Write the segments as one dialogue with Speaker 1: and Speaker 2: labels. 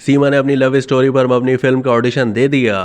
Speaker 1: सीमा ने अपनी love story पर अपनी फिल्म का ऑडिशन दे दिया।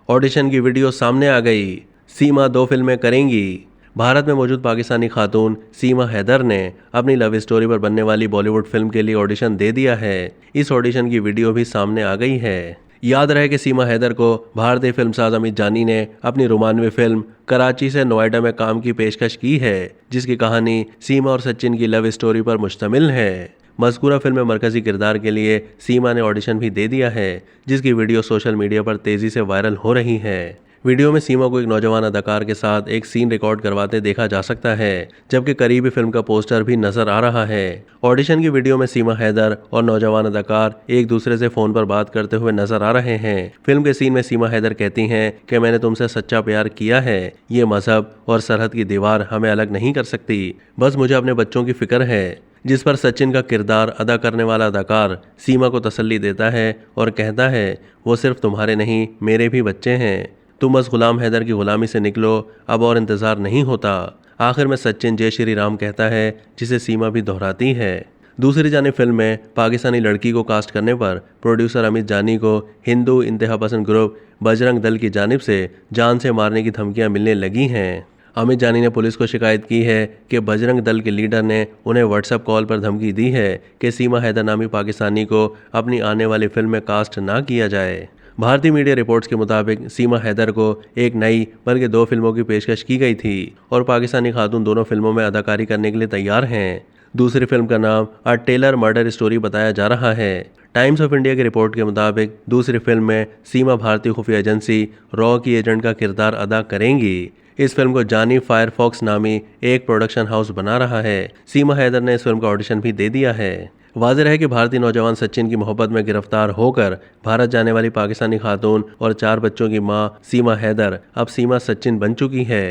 Speaker 1: ऑडिशन की वीडियो सामने आ गई। सीमा 2 फिल्में करेंगी। भारत में मौजूद पाकिस्तानी खातून सीमा हैदर ने अपनी लव स्टोरी पर बनने वाली बॉलीवुड फिल्म के लिए ऑडिशन दे दिया है। इस ऑडिशन की वीडियो भी सामने आ गई है। याद रहे कि सीमा हैदर को भारतीय फिल्मसाज अमित जानी ने अपनी रोमानवी फिल्म कराची से नोएडा में काम की पेशकश की है, जिसकी कहानी सीमा और सचिन की लव स्टोरी पर मुश्तमिल है। मज़कूरा फिल्म में मरकजी किरदार के लिए सीमा ने ऑडिशन भी दे दिया है, जिसकी वीडियो सोशल मीडिया पर तेज़ी से वायरल हो रही है। वीडियो में सीमा को एक नौजवान अदाकार के साथ एक सीन रिकॉर्ड करवाते देखा जा सकता है, जबकि करीबी फिल्म का पोस्टर भी नजर आ रहा है। ऑडिशन की वीडियो में सीमा हैदर और नौजवान अदाकार एक दूसरे से फोन पर बात करते हुए नजर आ रहे हैं। फिल्म के सीन में सीमा हैदर कहती हैं कि मैंने तुमसे सच्चा प्यार किया है, ये मजहब और सरहद की दीवार हमें अलग नहीं कर सकती, बस मुझे अपने बच्चों की फिक्र है। जिस पर सचिन का किरदार अदा करने वाला अदाकार सीमा को तसल्ली देता है और कहता है वो सिर्फ तुम्हारे नहीं मेरे भी बच्चे हैं, तुम बस गुलाम हैदर की गुलामी से निकलो, अब और इंतज़ार नहीं होता। आखिर में सचिन जय श्री राम कहता है, जिसे सीमा भी दोहराती है। दूसरी जानिब फिल्म में पाकिस्तानी लड़की को कास्ट करने पर प्रोड्यूसर अमित जानी को हिंदू इंतहा पसंद ग्रुप बजरंग दल की जानिब से जान से मारने की धमकियां मिलने लगी हैं। अमित जानी ने पुलिस को शिकायत की है कि बजरंग दल के लीडर ने उन्हें व्हाट्सएप कॉल पर धमकी दी है कि सीमा हैदर नामी पाकिस्तानी को अपनी आने वाली फिल्म में कास्ट ना किया जाए। भारतीय मीडिया रिपोर्ट्स के मुताबिक सीमा हैदर को एक नई बल्कि 2 फिल्मों की पेशकश की गई थी और पाकिस्तानी खातून दोनों फिल्मों में अदाकारी करने के लिए तैयार हैं। दूसरी फिल्म का नाम अ टेलर मर्डर स्टोरी बताया जा रहा है। टाइम्स ऑफ इंडिया की रिपोर्ट के मुताबिक दूसरी फिल्म में सीमा भारतीय खुफिया एजेंसी रॉ की एजेंट का किरदार अदा करेंगी। इस फिल्म को जानी फायरफॉक्स नामी एक प्रोडक्शन हाउस बना रहा है। सीमा हैदर ने इस फिल्म का ऑडिशन भी दे दिया है। वाज़ेह है कि भारतीय नौजवान सचिन की मोहब्बत में गिरफ्तार होकर भारत जाने वाली पाकिस्तानी खातून और 4 बच्चों की मां सीमा हैदर अब सीमा सचिन बन चुकी है।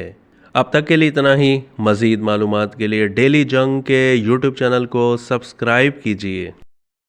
Speaker 1: अब तक के लिए इतना ही। मज़ीद मालूमात के लिए डेली जंग के यूट्यूब चैनल को सब्सक्राइब कीजिए।